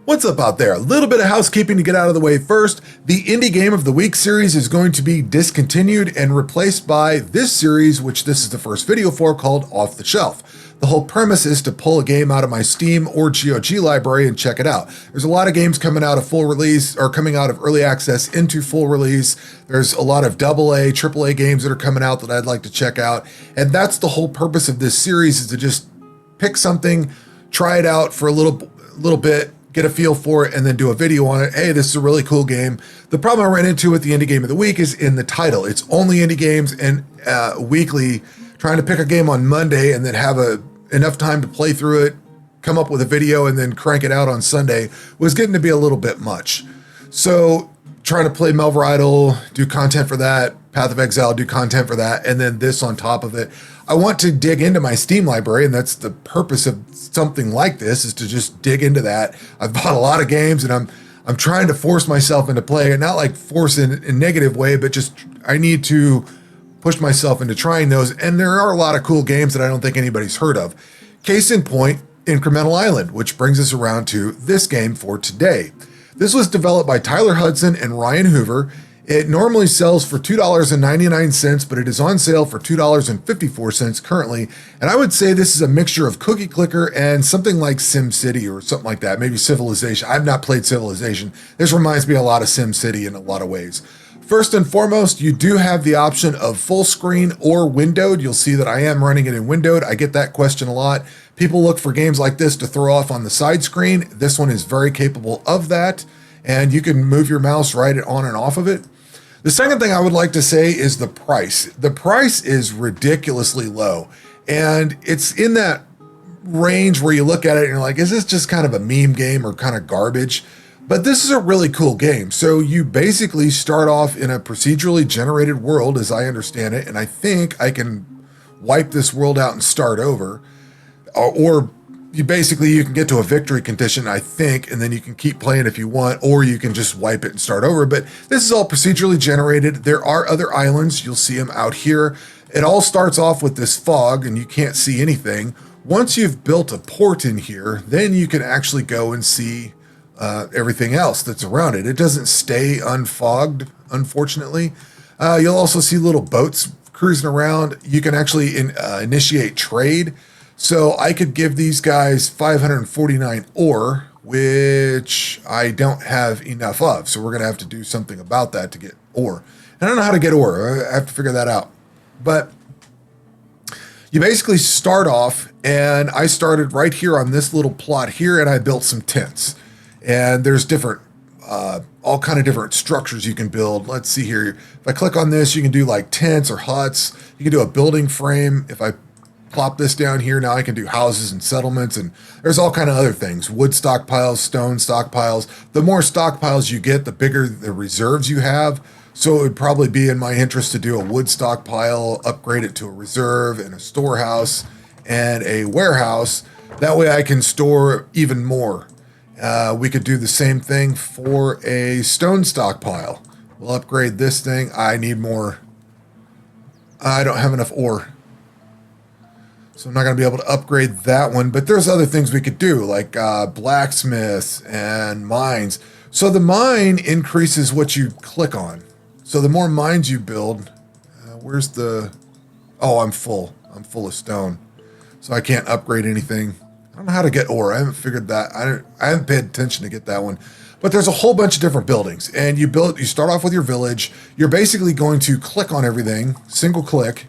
What's up out there? A little bit of housekeeping to get out of the way first. The Indie Game of the Week series is going to be discontinued and replaced by this series, which this is the first video for, called Off the Shelf. The whole premise is to pull a game out of my Steam or GOG library and check it out. There's a lot of games coming out of full release or coming out of early access into full release. There's a lot of AA, AAA games that are coming out that I'd like to check out. And that's the whole purpose of this series, is to just pick something, try it out for a little bit, get a feel for it, and then do a video on it. Hey, this is a really cool game. The problem I ran into with the Indie Game of the Week is in the title. It's only indie games, and weekly, trying to pick a game on Monday and then have enough time to play through it, come up with a video, and then crank it out on Sunday was getting to be a little bit much. So trying to play Melvor Idol, do content for that, Path of Exile, do content for that, and then this on top of it. I want to dig into my Steam library, and that's the purpose of something like this, is to just dig into that. I've bought a lot of games, and I'm trying to force myself into play, and not like force in a negative way, but just I need to push myself into trying those. And there are a lot of cool games that I don't think anybody's heard of. Case in point, Incremental Island, which brings us around to this game for today. This was developed by Tyler Hudson and Ryan Hoover. It normally sells for $2.99, but it is on sale for $2.54 currently. And I would say this is a mixture of Cookie Clicker and something like SimCity or something like that. Maybe Civilization. I've not played Civilization. This reminds me a lot of SimCity in a lot of ways. First and foremost, you do have the option of full screen or windowed. You'll see that I am running it in windowed. I get that question a lot. People look for games like this to throw off on the side screen. This one is very capable of that, and you can move your mouse right on and off of it. The second thing I would like to say is the price. The price is ridiculously low, and it's in that range where you look at it and you're like, is this just kind of a meme game or kind of garbage? But this is a really cool game. So you basically start off in a procedurally generated world, as I understand it, and I think I can wipe this world out and start over. Or you can get to a victory condition, I think, and then you can keep playing if you want, or you can just wipe it and start over. But this is all procedurally generated. There are other islands. You'll see them out here. It all starts off with this fog, and you can't see anything. Once you've built a port in here, then you can actually go and see everything else that's around it. It doesn't stay unfogged, unfortunately. You'll also see little boats cruising around. You can actually initiate trade. So I could give these guys 549 ore, which I don't have enough of. So we're going to have to do something about that to get ore. And I don't know how to get ore. I have to figure that out. But you basically start off, and I started right here on this little plot here, and I built some tents. And there's different, all kind of different structures you can build. Let's see here. If I click on this, you can do like tents or huts. You can do a building frame. If I plop this down here, now I can do houses and settlements, and there's all kind of other things. Wood stockpiles, stone stockpiles. The more stockpiles you get, the bigger the reserves you have. So it would probably be in my interest to do a wood stockpile, upgrade it to a reserve and a storehouse and a warehouse. That way I can store even more. We could do the same thing for a stone stockpile. We'll upgrade this thing. I need more. I don't have enough ore, so I'm not going to be able to upgrade that one. But there's other things we could do, like blacksmiths and mines. So the mine increases what you click on. So the more mines you build, where's the... Oh, I'm full. I'm full of stone. So I can't upgrade anything. I don't know how to get ore. I haven't figured that. I haven't paid attention to get that one. But there's a whole bunch of different buildings. And you start off with your village. You're basically going to click on everything. Single click.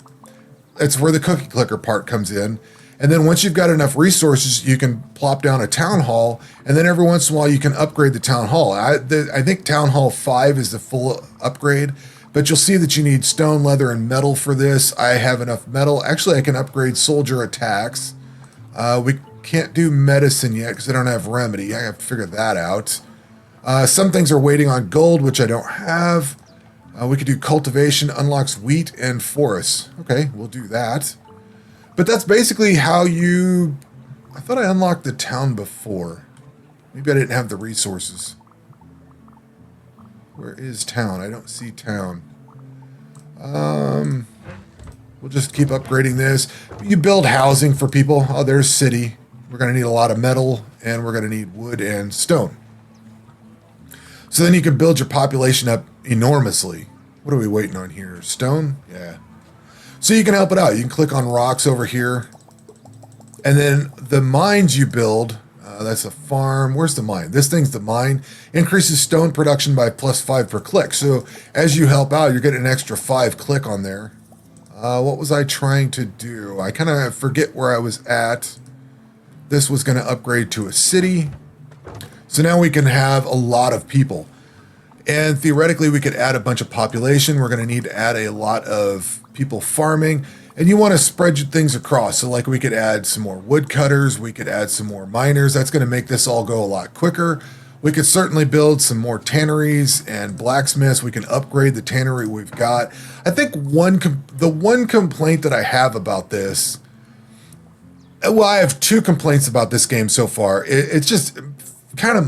That's where the cookie clicker part comes in. And then once you've got enough resources, you can plop down a town hall. And then every once in a while, you can upgrade the town hall. I think Town Hall 5 is the full upgrade. But you'll see that you need stone, leather, and metal for this. I have enough metal. Actually, I can upgrade soldier attacks. We can't do medicine yet because I don't have remedy. I have to figure that out. Some things are waiting on gold, which I don't have. We could do cultivation, unlocks wheat and forests. Okay, we'll do that. But that's basically how you... I thought I unlocked the town before. Maybe I didn't have the resources. Where is town? I don't see town. We'll just keep upgrading this. You build housing for people. Oh, there's city. We're going to need a lot of metal, and we're going to need wood and stone. So then you can build your population up enormously. What are we waiting on here? Stone? Yeah. So you can help it out. You can click on rocks over here. And then the mines you build, that's a farm. Where's the mine? This thing's the mine. Increases stone production by +5 per click. So as you help out, you're getting an extra 5 click on there. What was I trying to do? I kind of forget where I was at. This was going to upgrade to a city. So now we can have a lot of people. And theoretically, we could add a bunch of population. We're going to need to add a lot of people farming. And you want to spread things across. So like we could add some more woodcutters. We could add some more miners. That's going to make this all go a lot quicker. We could certainly build some more tanneries and blacksmiths. We can upgrade the tannery we've got. I think the one complaint that I have about this, well, I have 2 complaints about this game so far. It's just kind of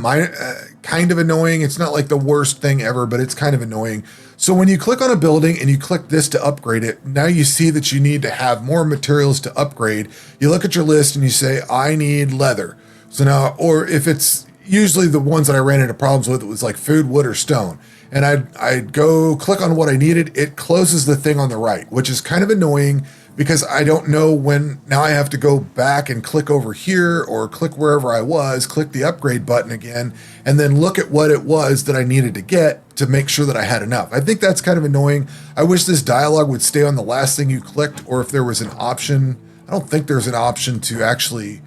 annoying. It's not like the worst thing ever, but it's kind of annoying. So when you click on a building and you click this to upgrade it, now you see that you need to have more materials to upgrade. You look at your list and you say, I need leather. So now, or if it's usually the ones that I ran into problems with, it was like food, wood, or stone. And I'd go click on what I needed. It closes the thing on the right, which is kind of annoying because I don't know when. Now I have to go back and click over here or click wherever I was, click the upgrade button again, and then look at what it was that I needed to get to make sure that I had enough. I think that's kind of annoying. I wish this dialogue would stay on the last thing you clicked, or if there was an option. I don't think there's an option to actually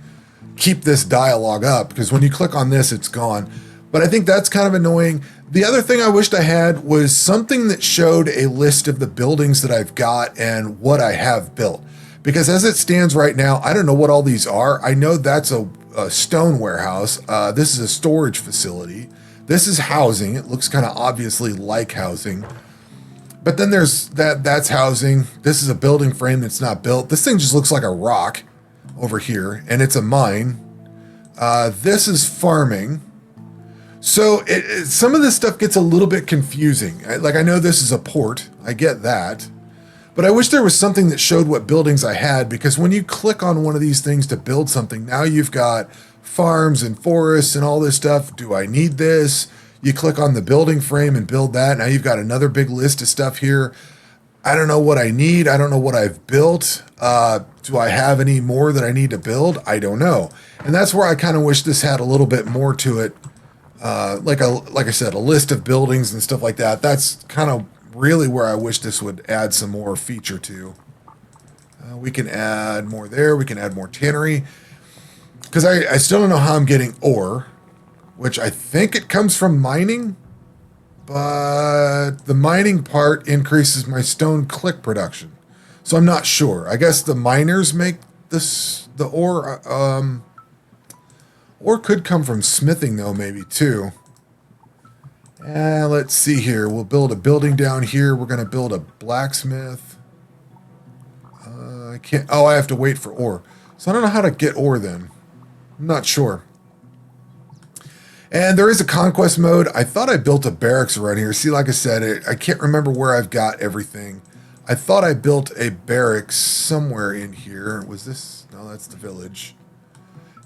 keep this dialogue up, because when you click on this, it's gone. But I think that's kind of annoying. The other thing I wished I had was something that showed a list of the buildings that I've got and what I have built. Because as it stands right now, I don't know what all these are. I know that's a stone warehouse. This is a storage facility. This is housing. It looks kind of obviously like housing. But then there's that's housing. This is a building frame that's not built. This thing just looks like a rock over here, and it's a mine. This is farming. So some of this stuff gets a little bit confusing. Like, I know this is a port. I get that. But I wish there was something that showed what buildings I had, because when you click on one of these things to build something, now you've got farms and forests and all this stuff. Do I need this? You click on the building frame and build that. Now you've got another big list of stuff here. I don't know what I need. I don't know what I've built. Do I have any more that I need to build? I don't know. And that's where I kind of wish this had a little bit more to it. Like I said, a list of buildings and stuff like that. That's kind of really where I wish this would add some more feature to. We can add more there. We can add more tannery. Because I still don't know how I'm getting ore, which I think it comes from mining. But the mining part increases my stone click production. So I'm not sure. I guess the miners make the ore. Ore could come from smithing, though, maybe, too. Let's see here. We'll build a building down here. We're going to build a blacksmith. I can't. Oh, I have to wait for ore. So I don't know how to get ore then. I'm not sure. And there is a conquest mode. I thought I built a barracks around here. See, like I said, I can't remember where I've got everything. I thought I built a barracks somewhere in here. Was this? No, that's the village.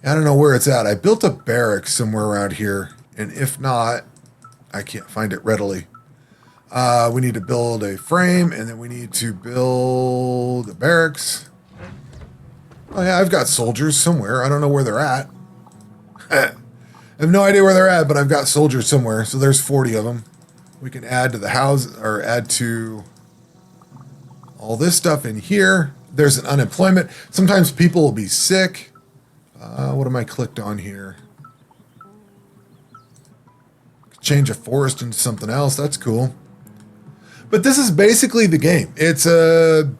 I don't know where it's at. I built a barracks somewhere around here. And if not, I can't find it readily. We need to build a frame, and then we need to build a barracks. Oh, yeah, I've got soldiers somewhere. I don't know where they're at. I have no idea where they're at, but I've got soldiers somewhere. So there's 40 of them. We can add to the house, or add to all this stuff in here. There's an unemployment. Sometimes people will be sick. What am I clicked on here? Change a forest into something else. That's cool. But this is basically the game. It's a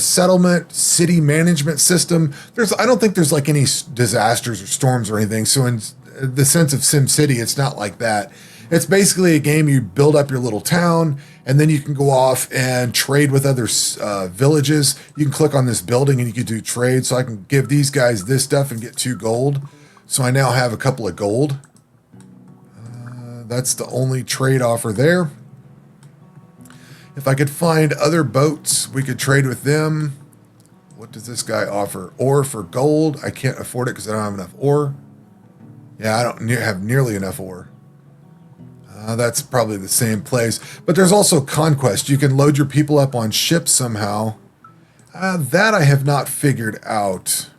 settlement, city management system. I don't think there's like any disasters or storms or anything. So in the sense of SimCity, it's not like that. It's basically a game. You build up your little town, and then you can go off and trade with other villages. You can click on this building, and you can do trade. So I can give these guys this stuff and get 2 gold. So I now have a couple of gold. That's the only trade offer there. If I could find other boats, we could trade with them. What does this guy offer? Ore for gold. I can't afford it because I don't have enough ore. Yeah, I don't have nearly enough ore. That's probably the same place. But there's also Conquest. You can load your people up on ships somehow. That I have not figured out.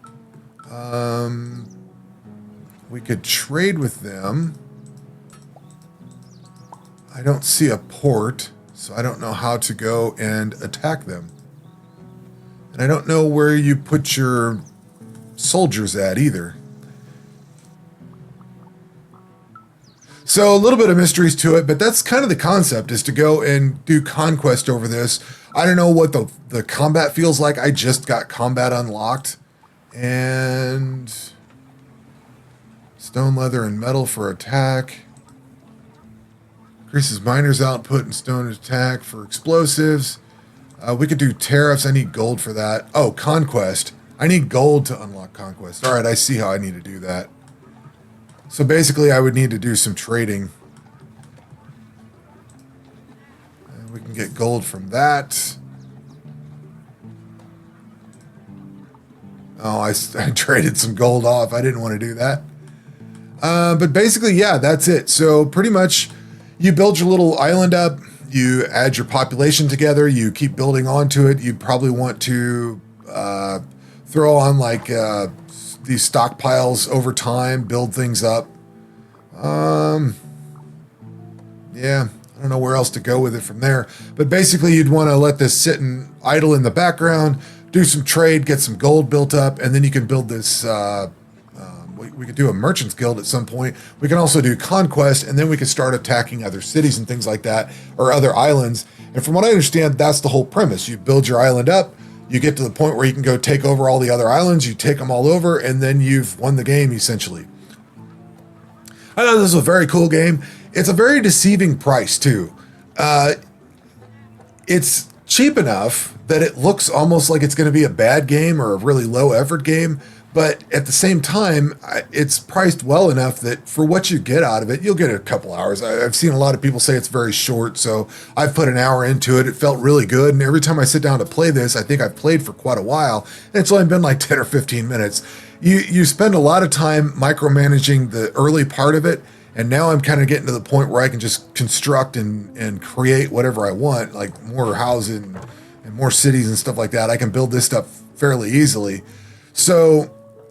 We could trade with them. I don't see a port, so I don't know how to go and attack them. And I don't know where you put your soldiers at either. So a little bit of mysteries to it, but that's kind of the concept, is to go and do conquest over this. I don't know what the combat feels like. I just got combat unlocked. And stone, leather, and metal for attack. Increases miners' output and stone attack for explosives. We could do tariffs. I need gold for that. Oh, conquest. I need gold to unlock conquest. All right, I see how I need to do that. So basically, I would need to do some trading. And we can get gold from that. Oh, I traded some gold off. I didn't want to do that. But basically, yeah, that's it. So pretty much, you build your little island up. You add your population together. You keep building onto it. You probably want to throw on like these stockpiles over time, build things up. Yeah, I don't know where else to go with it from there. But basically, you'd want to let this sit and idle in the background, do some trade, get some gold built up, and then you can build this. We could do a merchant's guild at some point. We can also do conquest, and then we can start attacking other cities and things like that, or other islands. And from what I understand, that's the whole premise. You build your island up, you get to the point where you can go take over all the other islands, you take them all over, and then you've won the game, essentially. I thought this was a very cool game. It's a very deceiving price, too. It's cheap enough that it looks almost like it's going to be a bad game or a really low-effort game, but at the same time, it's priced well enough that for what you get out of it, you'll get a couple hours. I've seen a lot of people say it's very short, so I've put an hour into it. It felt really good, and every time I sit down to play this, I think I've played for quite a while, and it's only been like 10 or 15 minutes. You spend a lot of time micromanaging the early part of it, and now I'm kind of getting to the point where I can just construct and create whatever I want, like more housing and more cities and stuff like that. I can build this stuff fairly easily. So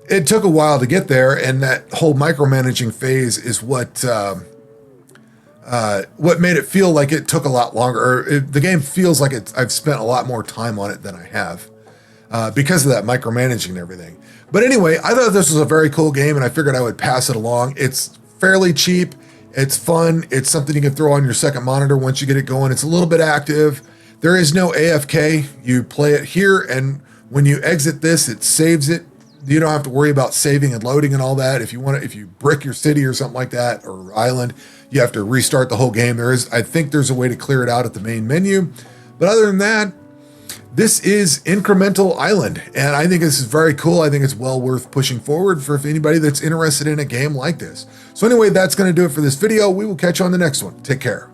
it took a while to get there, and that whole micromanaging phase is what made it feel like it took a lot longer. The game feels like I've spent a lot more time on it than I have because of that micromanaging and everything. But anyway, I thought this was a very cool game, and I figured I would pass it along. It's fairly cheap. It's fun. It's something you can throw on your second monitor once you get it going. It's a little bit active. There is no AFK. You play it here, and when you exit this, it saves it. You don't have to worry about saving and loading and all that. If you brick your city or something like that, or island, you have to restart the whole game. I think there's a way to clear it out at the main menu. But other than that, this is Incremental Island, and I think this is very cool. I think it's well worth pushing forward for anybody that's interested in a game like this. So anyway, that's going to do it for this video. We will catch you on the next one. Take care.